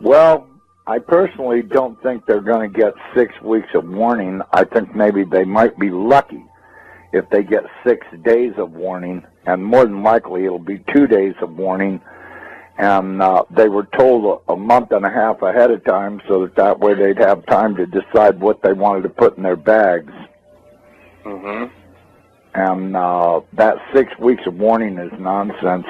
Well, I personally don't think they're going to get 6 weeks of warning. I think maybe they might be lucky if they get 6 days of warning, and more than likely it'll be 2 days of warning. And they were told a month and a half ahead of time so that way they'd have time to decide what they wanted to put in their bags. Mm-hmm. And that 6 weeks of warning is nonsense.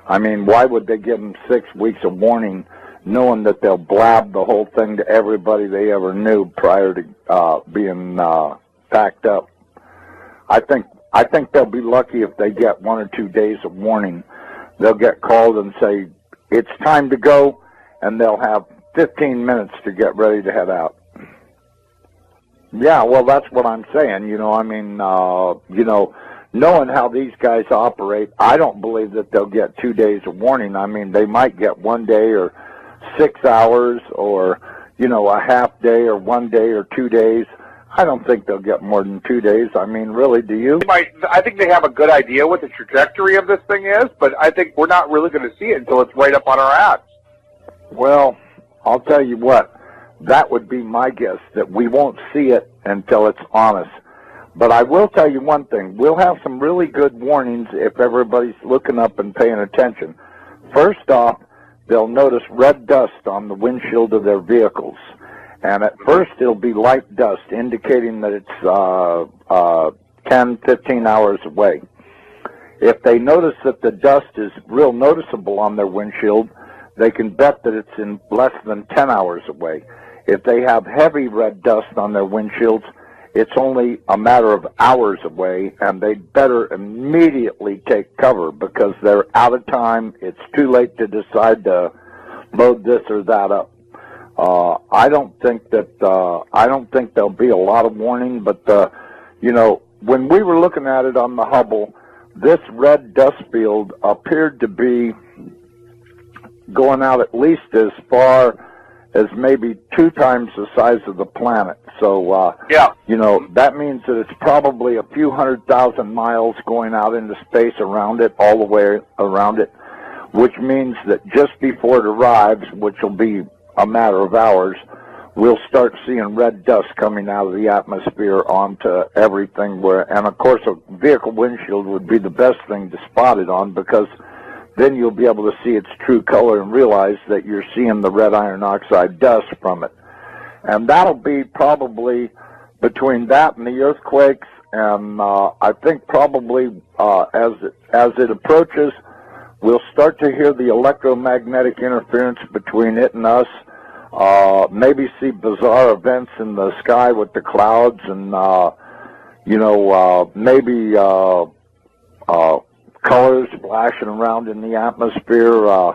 I mean, why would they give them 6 weeks of warning knowing that they'll blab the whole thing to everybody they ever knew prior to being packed up? I think they'll be lucky if they get 1 or 2 days of warning. They'll get called and say, it's time to go, and they'll have 15 minutes to get ready to head out. Yeah, well, that's what I'm saying. I mean, knowing how these guys operate, I don't believe that they'll get 2 days of warning. I mean, they might get 1 day or 6 hours or, a half day or 1 day or 2 days. I don't think they'll get more than 2 days. I mean, really, do you? I think they have a good idea what the trajectory of this thing is, but I think we're not really going to see it until it's right up on our ass. Well, I'll tell you what, that would be my guess, that we won't see it until it's on us. But I will tell you one thing. We'll have some really good warnings if everybody's looking up and paying attention. First off, they'll notice red dust on the windshield of their vehicles. And at first, it'll be light dust, indicating that it's 10, 15 hours away. If they notice that the dust is real noticeable on their windshield, they can bet that it's in less than 10 hours away. If they have heavy red dust on their windshields, it's only a matter of hours away, and they'd better immediately take cover because they're out of time. It's too late to decide to load this or that up. I don't think there'll be a lot of warning, but when we were looking at it on the Hubble, this red dust field appeared to be going out at least as far as maybe 2 times the size of the planet. So, that means that it's probably a few 100,000 miles going out into space around it, all the way around it, which means that just before it arrives, which will be a matter of hours, we'll start seeing red dust coming out of the atmosphere onto everything. And of course, a vehicle windshield would be the best thing to spot it on, because then you'll be able to see its true color and realize that you're seeing the red iron oxide dust from it. And that'll be probably between that and the earthquakes. And I think probably as it approaches, we'll start to hear the electromagnetic interference between it and us, maybe see bizarre events in the sky with the clouds, and, maybe colors flashing around in the atmosphere.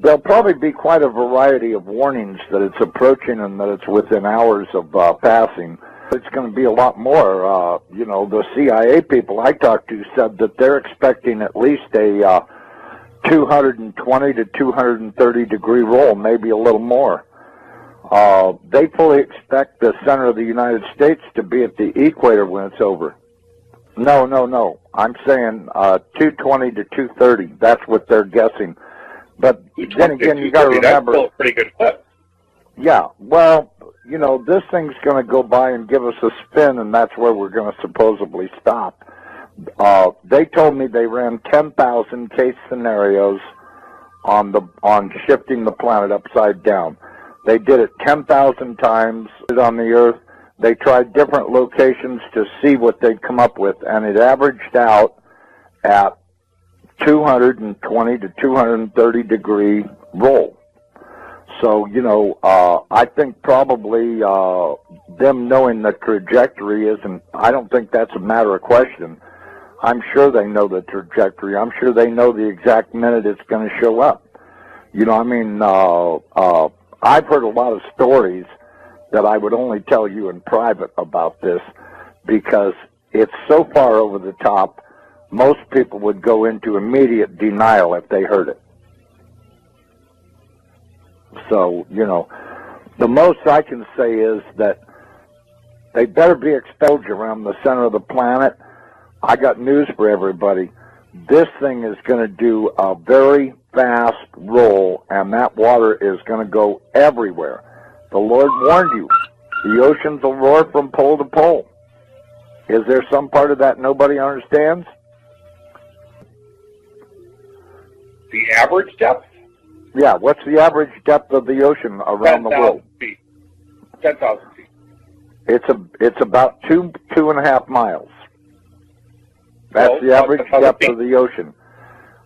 There'll probably be quite a variety of warnings that it's approaching and that it's within hours of passing. It's going to be a lot more. The CIA people I talked to said that they're expecting at least a 220 to 230 degree roll, maybe a little more. They fully expect the center of the United States to be at the equator when it's over. No. I'm saying 220 to 230. That's what they're guessing. But then again, you got to remember. That's still a pretty good clip. Yeah, well, this thing's going to go by and give us a spin, and that's where we're going to supposedly stop. They told me they ran 10,000 case scenarios on shifting the planet upside down. They did it 10,000 times on the Earth. They tried different locations to see what they'd come up with, and it averaged out at 220 to 230 degree roll. So, I think probably them knowing the trajectory isn't, I don't think that's a matter of question. I'm sure they know the trajectory. I'm sure they know the exact minute it's going to show up. I've heard a lot of stories that I would only tell you in private about this, because it's so far over the top, most people would go into immediate denial if they heard it. So, the most I can say is that they better be expelled around the center of the planet. I got news for everybody. This thing is going to do a very fast roll, and that water is going to go everywhere. The Lord warned you. The oceans will roar from pole to pole. Is there some part of that nobody understands? The average depth? Yeah, what's the average depth of the ocean around the world? 10,000 feet. 10,000 feet. It's about 2.5 miles. That's the average depth of the ocean.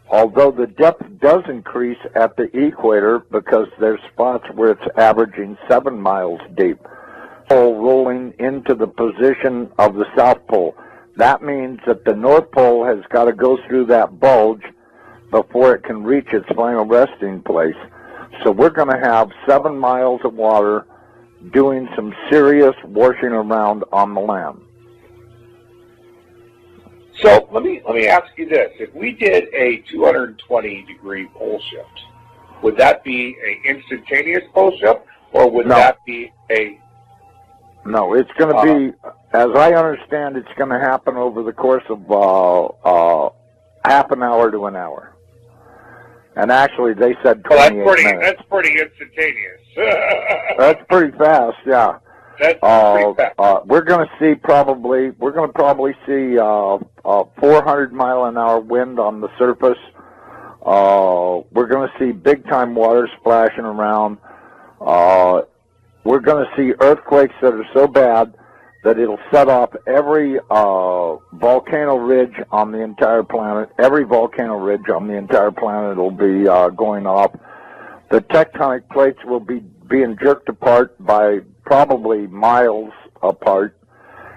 Although the depth does increase at the equator because there's spots where it's averaging 7 miles deep. Pole rolling into the position of the South Pole. That means that the North Pole has got to go through that bulge before it can reach its final resting place. So we're going to have 7 miles of water doing some serious washing around on the land. So let me ask you this: if we did a 220-degree pole shift, would that be an instantaneous pole shift, or would that be a? No, it's going to be, as I understand, it's going to happen over the course of half an hour to an hour. And actually, they said 28 minutes. That's pretty instantaneous. That's pretty fast, yeah. That's pretty fast. We're going to probably see 400-mile-an-hour wind on the surface. We're going to see big-time water splashing around. We're going to see earthquakes that are so bad that it'll set off every volcano ridge on the entire planet. Every volcano ridge on the entire planet will be going off. The tectonic plates will be being jerked apart by probably miles apart,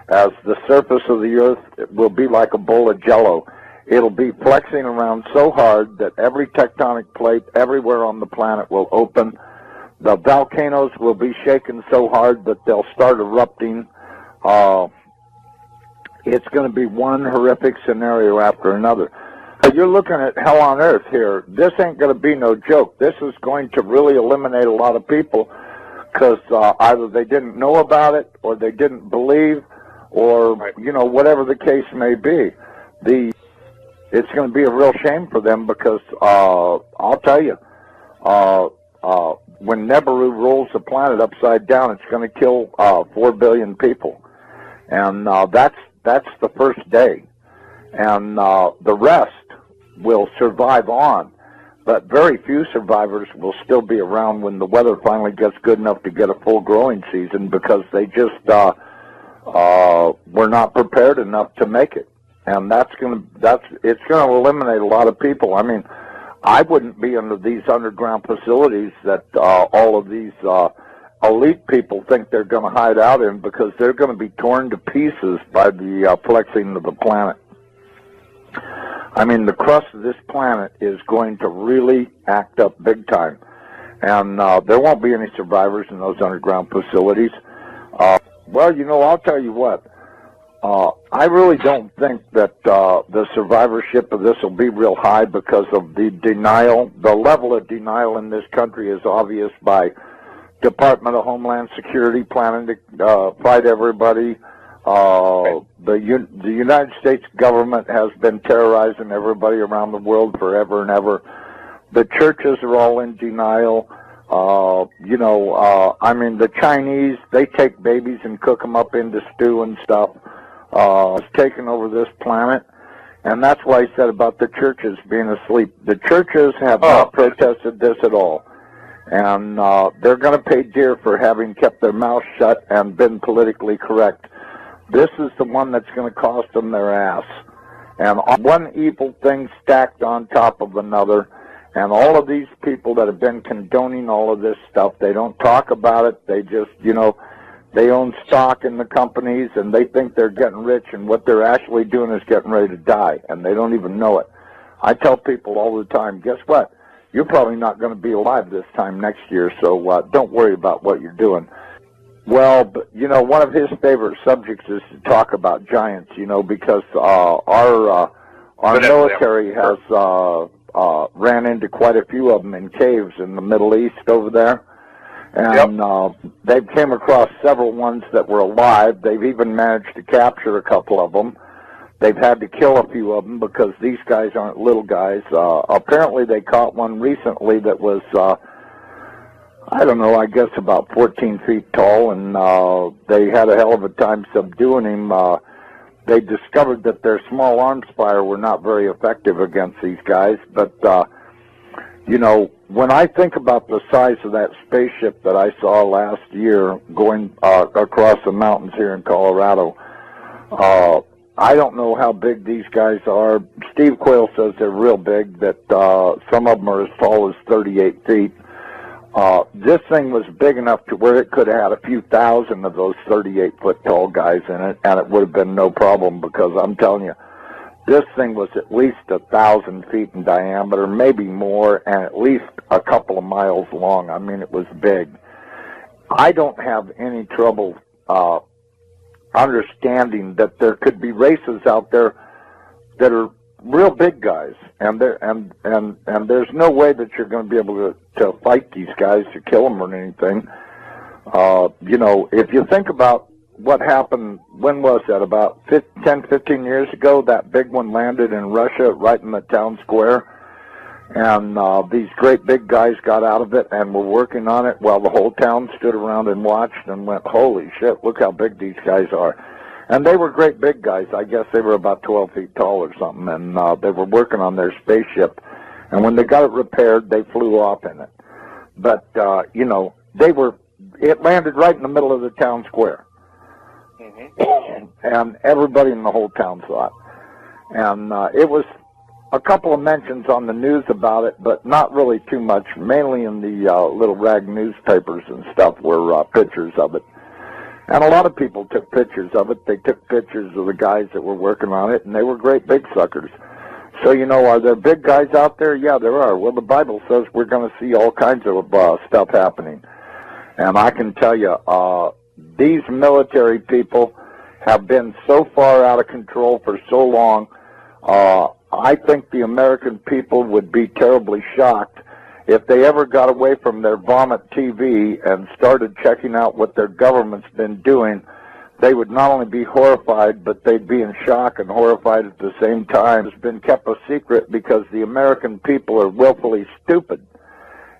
as the surface of the earth will be like a bowl of jello. It'll be flexing around so hard that every tectonic plate everywhere on the planet will open. The volcanoes will be shaken so hard that they'll start erupting. It's going to be one horrific scenario after another. You're looking at hell on earth here. This ain't going to be no joke. This is going to really eliminate a lot of people because either they didn't know about it or they didn't believe or, you know, whatever the case may be. It's going to be a real shame for them because I'll tell you, when Nibiru rolls the planet upside down, it's going to kill 4 billion people. And that's the first day. And the rest will survive on. But very few survivors will still be around when the weather finally gets good enough to get a full growing season because they just were not prepared enough to make it. And it's going to eliminate a lot of people. I mean, I wouldn't be under these underground facilities that all of these elite people think they're going to hide out in because they're going to be torn to pieces by the flexing of the planet. I mean, the crust of this planet is going to really act up big time. And there won't be any survivors in those underground facilities. Well, you know, I'll tell you what. I really don't think that the survivorship of this will be real high because of the denial. The level of denial in this country is obvious by Department of Homeland Security planning to fight everybody. The United States government has been terrorizing everybody around the world forever and ever. The churches are all in denial. I mean, the Chinese, they take babies and cook them up into stew and stuff. It's taken over this planet. And that's why I said about the churches being asleep. The churches have not protested this at all. And they're going to pay dear for having kept their mouth shut and been politically correct. This is the one that's going to cost them their ass. And one evil thing stacked on top of another. And all of these people that have been condoning all of this stuff, they don't talk about it. They just, they own stock in the companies and they think they're getting rich, and what they're actually doing is getting ready to die, and they don't even know it. I tell people all the time, guess what? You're probably not going to be alive this time next year, so don't worry about what you're doing. Well, but, one of his favorite subjects is to talk about giants, because our military has ran into quite a few of them in caves in the Middle East over there. And they've came across several ones that were alive. They've even managed to capture a couple of them. they've had to kill a few of them because these guys aren't little guys. Apparently they caught one recently that was, I don't know, I guess about 14 feet tall, and they had a hell of a time subduing him. They discovered that their small arms fire were not very effective against these guys, but, you know, when I think about the size of that spaceship that I saw last year going across the mountains here in Colorado, I don't know how big these guys are. Steve Quayle says they're real big, that some of them are as tall as 38 feet. This thing was big enough to where it could have had a few thousand of those 38-foot tall guys in it, and it would have been no problem, because I'm telling you, this thing was at least 1,000 feet in diameter, maybe more, and at least a couple of miles long. I mean, it was big. I don't have any trouble understanding that there could be races out there that are real big guys, and there's no way that you're going to be able to fight these guys to kill them or anything. You know, if you think about what happened, when was that, about 10, 15 years ago, that big one landed in Russia right in the town square, and these great big guys got out of it and were working on it while the whole town stood around and watched and went, holy shit, look how big these guys are. And they were great big guys. I guess they were about 12 feet tall or something, and they were working on their spaceship. And when they got it repaired, they flew off in it. But, you know, it landed right in the middle of the town square. Mm-hmm. And everybody in the whole town saw it. And it was a couple of mentions on the news about it, but not really too much. Mainly in the little rag newspapers and stuff were pictures of it. And a lot of people took pictures of it. They took pictures of the guys that were working on it, and they were great big suckers. So, you know, are there big guys out there? Yeah, there are. Well, the Bible says we're going to see all kinds of stuff happening. And I can tell you, these military people have been so far out of control for so long, I think the American people would be terribly shocked if they ever got away from their vomit TV and started checking out what their government's been doing. They would not only be horrified, but they'd be in shock and horrified at the same time. It's been kept a secret because the American people are willfully stupid.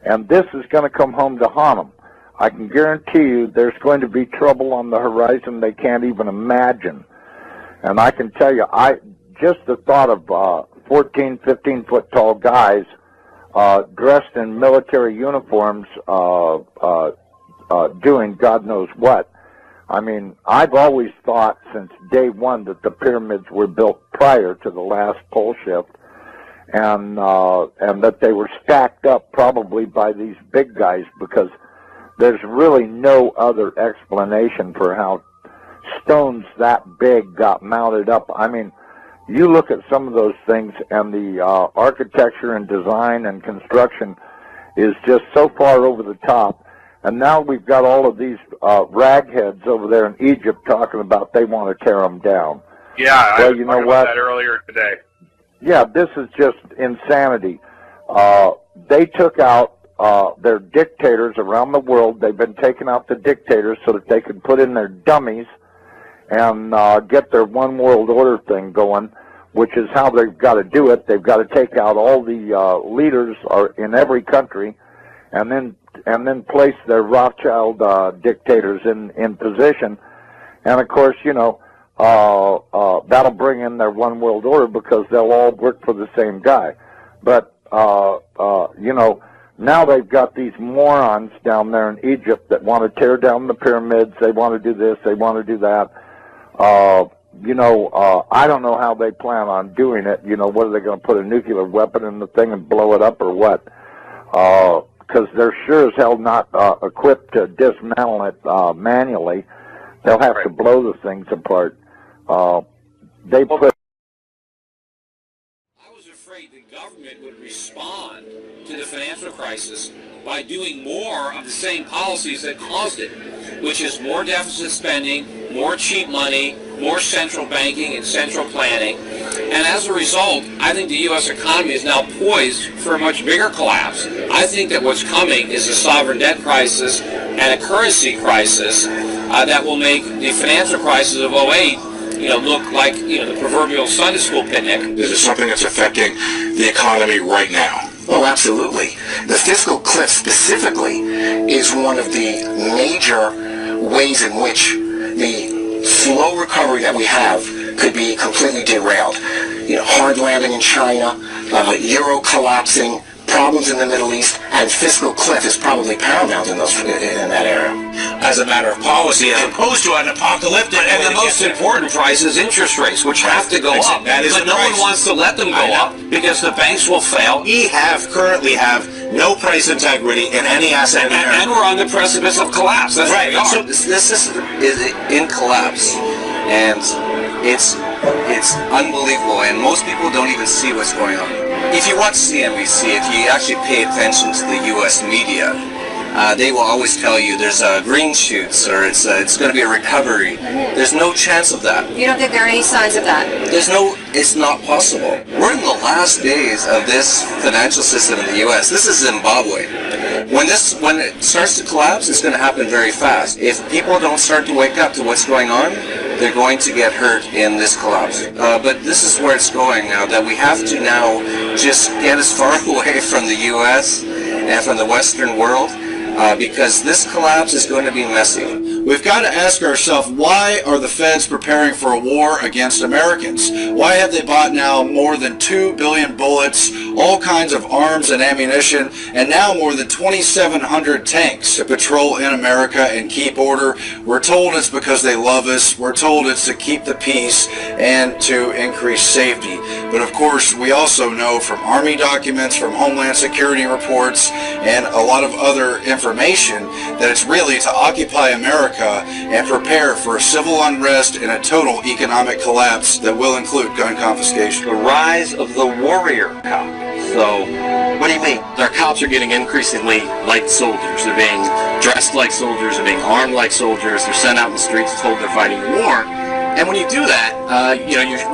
And this is going to come home to haunt them. I can guarantee you there's going to be trouble on the horizon they can't even imagine. And I can tell you, just the thought of 14, 15-foot tall guys dressed in military uniforms doing God knows what. I mean, I've always thought since day one that the pyramids were built prior to the last pole shift, and that they were stacked up probably by these big guys, because there's really no other explanation for how stones that big got mounted up. I mean, you look at some of those things, and the architecture and design and construction is just so far over the top. And now we've got all of these ragheads over there in Egypt talking about they want to tear them down. Yeah, well, I was talking about that earlier today. Yeah, this is just insanity. They took out their dictators around the world. They've been taking out the dictators so that they can put in their dummies and get their one world order thing going, which is how they've got to do it. They've got to take out all the leaders in every country, and then place their Rothschild dictators in position. And of course, you know, that'll bring in their one world order because they'll all work for the same guy. But you know, now they've got these morons down there in Egypt that want to tear down the pyramids. They want to do this, they want to do that. You know, I don't know how they plan on doing it. You know, what are they going to put a nuclear weapon in the thing and blow it up, or what? Because they're sure as hell not equipped to dismantle it manually. They'll have to blow the things apart. They put. I was afraid the government would respond to the financial crisis by doing more of the same policies that caused it, which is more deficit spending, more cheap money, more central banking and central planning. And as a result, I think the U.S. economy is now poised for a much bigger collapse. I think that what's coming is a sovereign debt crisis and a currency crisis that will make the financial crisis of '08 look like, the proverbial Sunday school picnic. This is something that's affecting the economy right now. Oh, absolutely. The fiscal cliff specifically is one of the major ways in which the slow recovery that we have could be completely derailed. Hard landing in China, euro collapsing, problems in the Middle East, and fiscal cliff is probably paramount in that area. As a matter of policy, as opposed to an apocalyptic. And the most important price is interest rates, which have to go up. That is but no one wants to let them go up because the banks will fail. We currently have no price integrity in any asset. And we're on the precipice of collapse. That's right. So this system is in collapse, and it's unbelievable. And most people don't even see what's going on. If you watch CNBC, if you actually pay attention to the U.S. media, they will always tell you there's green shoots or it's going to be a recovery. There's no chance of that. You don't think there are any signs of that? It's not possible. We're in the last days of this financial system in the U.S. This is Zimbabwe. When it starts to collapse, it's going to happen very fast. If people don't start to wake up to what's going on, they're going to get hurt in this collapse. But this is where it's going now, that we have to now just get as far away from the U.S. and from the Western world, because this collapse is going to be messy. We've got to ask ourselves, why are the feds preparing for a war against Americans? Why have they bought now more than 2 billion bullets, all kinds of arms and ammunition, and now more than 2,700 tanks to patrol in America and keep order? We're told it's because they love us. We're told it's to keep the peace and to increase safety. But of course, we also know from Army documents, from Homeland Security reports, and a lot of other information that it's really to occupy America and prepare for a civil unrest and a total economic collapse that will include gun confiscation. The rise of the warrior cop. So, what do you mean? Our cops are getting increasingly like soldiers. They're being dressed like soldiers, they're being armed like soldiers, they're sent out in the streets told they're fighting war. And when you do that,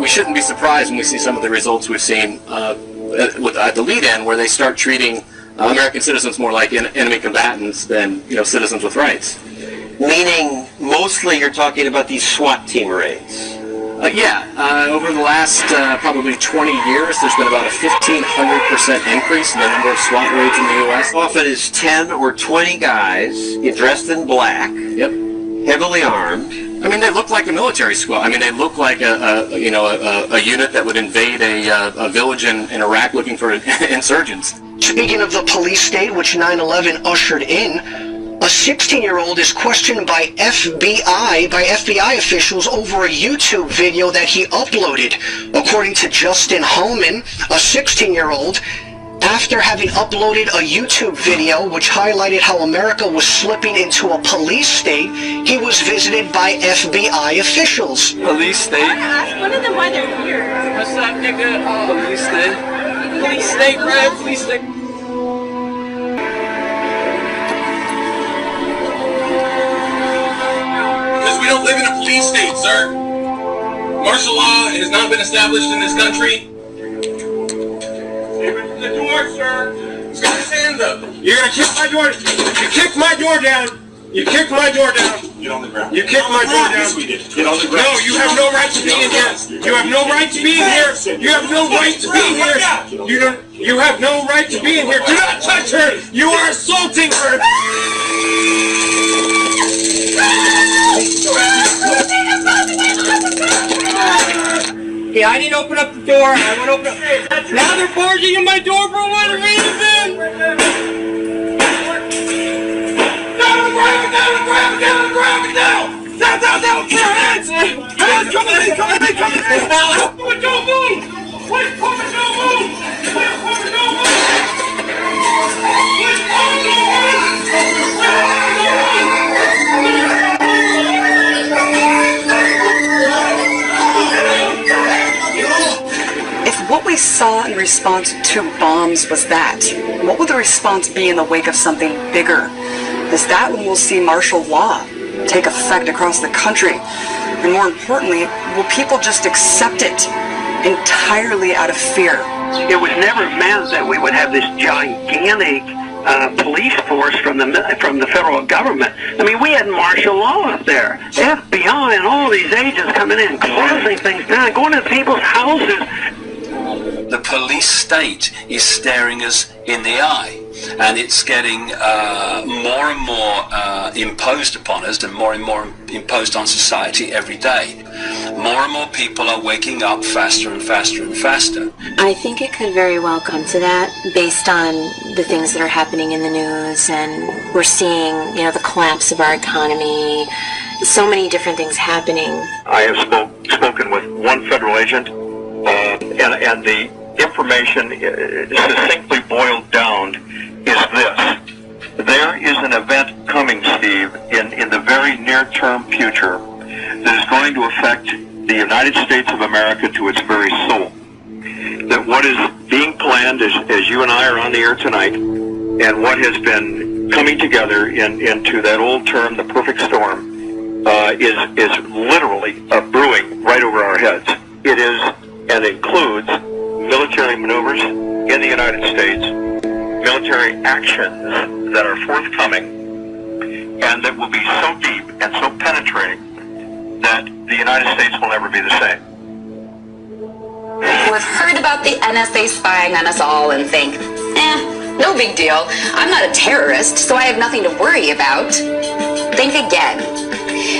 we shouldn't be surprised when we see some of the results we've seen at the lead-in, where they start treating American citizens more like enemy combatants than citizens with rights. Meaning, mostly you're talking about these SWAT team raids. Over the last probably 20 years, there's been about a 1,500% increase in the number of SWAT raids in the U.S. Often it's 10 or 20 guys dressed in black, heavily armed. I mean, they look like a military squad. I mean, they look like a unit that would invade a village in Iraq looking for insurgents. Speaking of the police state, which 9/11 ushered in, a 16-year-old is questioned by FBI officials over a YouTube video that he uploaded. According to Justin Holman, a 16-year-old, after having uploaded a YouTube video which highlighted how America was slipping into a police state, he was visited by FBI officials. Police state? Ask one of them why they're here. What's up, nigga? Police state? Police state, bro. Police state. We don't live in a police state, sir. Martial law has not been established in this country. Open the door, sir. He's got his hand up. You're gonna kick my door. You kicked my door down. You kicked my door down. Get on the ground. You kicked my door down. Yes, we did. Get on the ground. No, you have no right to be in here. You have no right to be in here. You have no right to be here. You have no right to be in here. Do not touch her. You are assaulting her. Yeah, I didn't open up the door. I went open up. Now they're barging in my door for what reason? Down on the ground! Down on the ground! Down on the ground! Down! Down! Down! Down! Put your hands! Hands! Come in! Come in! Come in! Don't move! Wait! Don't move! Wait! Don't move! If what we saw in response to bombs was that, what will the response be in the wake of something bigger? Is that when we'll see martial law take effect across the country? And more importantly, will people just accept it entirely out of fear? It was never meant that we would have this gigantic police force from the federal government. I mean, we had martial law up there. FBI and all these agents coming in, closing things down, going to people's houses. The police state is staring us in the eye, and it's getting more and more imposed upon us, and more imposed on society every day. More and more people are waking up faster and faster and faster. I think it could very well come to that based on the things that are happening in the news, and we're seeing, you know, the collapse of our economy, so many different things happening. I have spoken with one federal agent, and the information succinctly boiled down is this. There is an event coming, Steve, in the very near-term future that is going to affect the United States of America to its very soul. That what is being planned, as you and I are on the air tonight, and what has been coming together into that old term, the perfect storm, is literally brewing right over our heads. It is and includes military maneuvers in the United States, military actions that are forthcoming, and that will be so deep and so penetrating that the United States will never be the same. We've heard about the NSA spying on us all and think, no big deal. I'm not a terrorist, so I have nothing to worry about. Think again.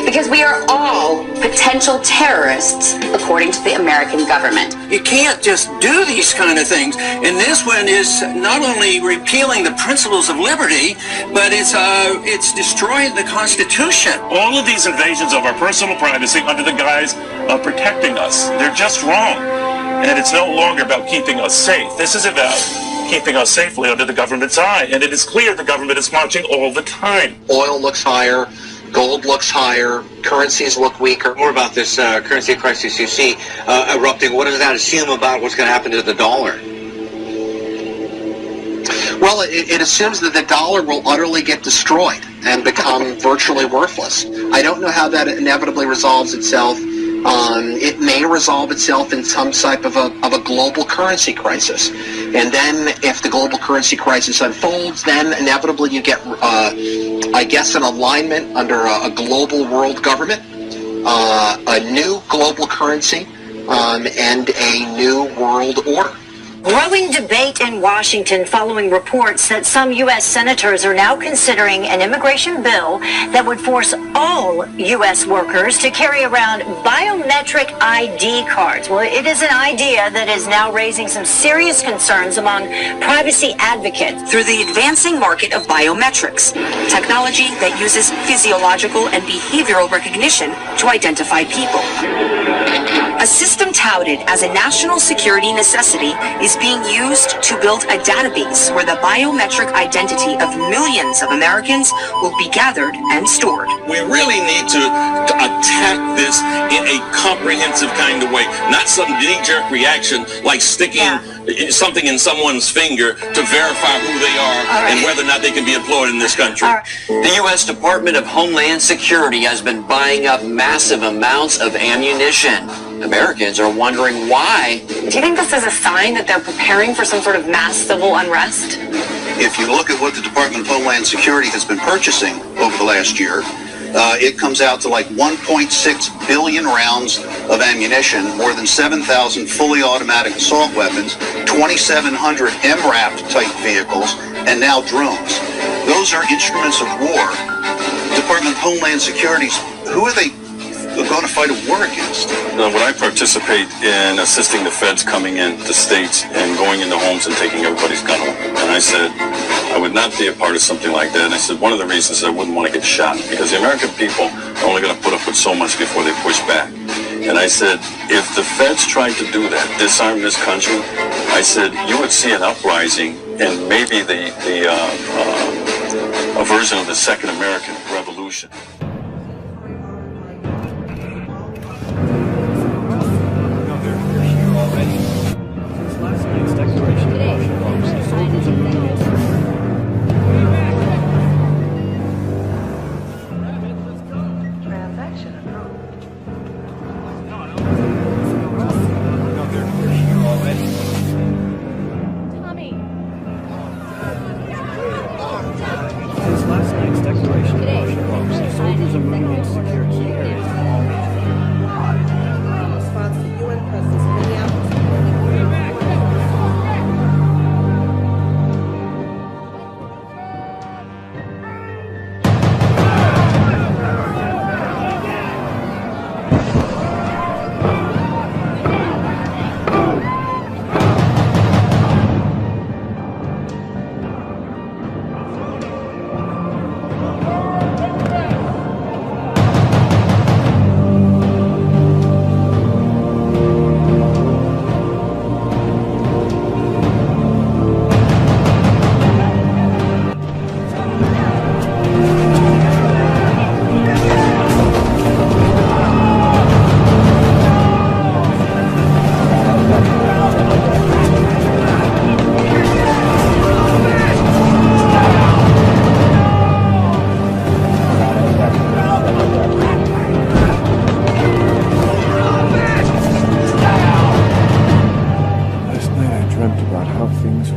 Because we are all potential terrorists, according to the American government. You can't just do these kind of things. And this one is not only repealing the principles of liberty, but it's destroying the Constitution. All of these invasions of our personal privacy under the guise of protecting us, they're just wrong. And it's no longer about keeping us safe. This is about keeping us safely under the government's eye. And it is clear the government is watching all the time. Oil looks higher. Gold looks higher, currencies look weaker. More about this currency crisis you see erupting. What does that assume about what's going to happen to the dollar? Well, it assumes that the dollar will utterly get destroyed and become virtually worthless. I don't know how that inevitably resolves itself. It may resolve itself in some type of a global currency crisis. And then if the global currency crisis unfolds, then inevitably you get, I guess, an alignment under a global world government, a new global currency, and a new world order. Growing debate in Washington following reports that some U.S. senators are now considering an immigration bill that would force all U.S. workers to carry around biometric ID cards. Well, it is an idea that is now raising some serious concerns among privacy advocates. Through the advancing market of biometrics, technology that uses physiological and behavioral recognition to identify people. A system touted as a national security necessity is being used to build a database where the biometric identity of millions of Americans will be gathered and stored. We really need to attack this in a comprehensive kind of way, not some knee-jerk reaction like sticking something in someone's finger to verify who they are and whether or not they can be employed in this country. The U.S. Department of Homeland Security has been buying up massive amounts of ammunition. Americans are wondering why. Do you think this is a sign that they're preparing for some sort of mass civil unrest? If you look at what the Department of Homeland Security has been purchasing over the last year, it comes out to like 1.6 billion rounds of ammunition, more than 7,000 fully automatic assault weapons, 2,700 MRAP type vehicles, and now drones. Those are instruments of war. Department of Homeland Security's, who are they going to fight a war against? When I participate in assisting the feds coming into states and going into homes and taking everybody's gun away, and I said I would not be a part of something like that. And I said one of the reasons I wouldn't want to get shot because the American people are only going to put up with so much before they push back. And I said if the feds tried to do that, disarm this country, I said you would see an uprising and maybe a version of the Second American Revolution.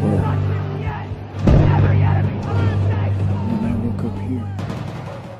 Yeah.